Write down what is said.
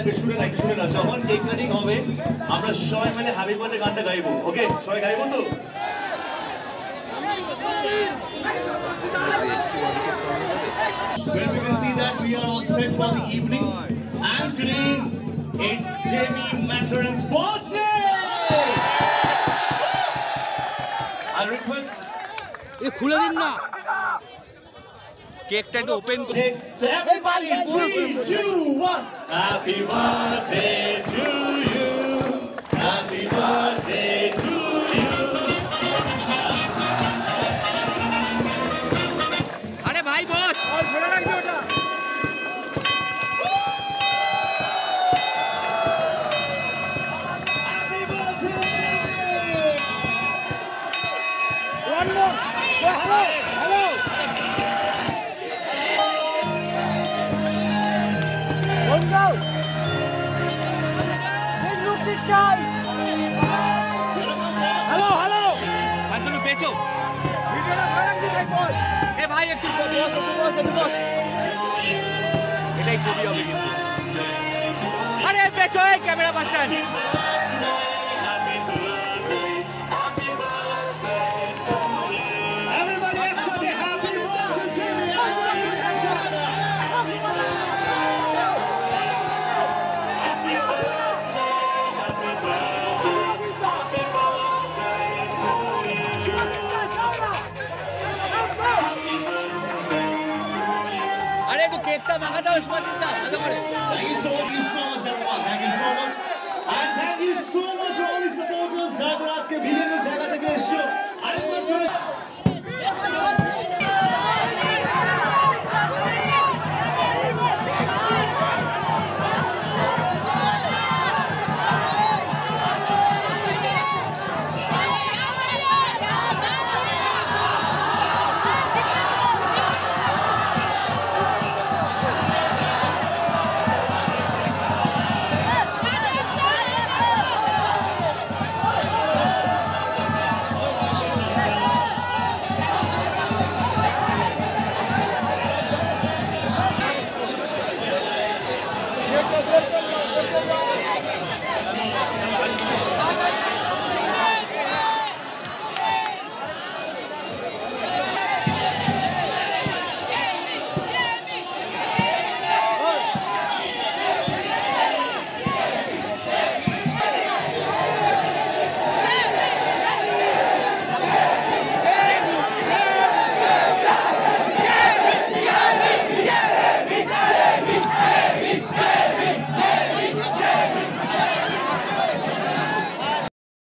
লাগবে, শুনে না যখন কেক কাটিং হবে আমরা সবাই মিলে হ্যাপি বার্থডে গানটা গাইবো। ওকে, সবাই গাইবো তো? Well, we can see that we are all set for the evening, and today it's Jamie McLaren's birthday. I request. খুলে দিন না কেকটা একটু ওপেন করে। So everybody, 3, 2, 1. Happy birthday to you. Happy birthday to you. আরে ভাই বস ধরে রাখবি ওটা। Happy birthday to me. One more. Hello. Hello. One go. Hey, look this guy. Hello, hello. Shantanu পেছো ভিডিওটা ধরে রাখবি ভাই বল। এ ভাই একটু বস। এটাই ছবি হবে কিন্তু। আরে পেছো এই ক্যামেরা পাশে। Everybody actually happy birthday to me. Everybody together. আরে একটু কেকটা ভাঙা দাও সুমাতিদা ভালো করে। Thank you so much everyone. Thank you so much. And thank you so much all the supporters যারা আজকে বিভিন্ন জায়গা থেকে এসেছো। আরেকবার জোরে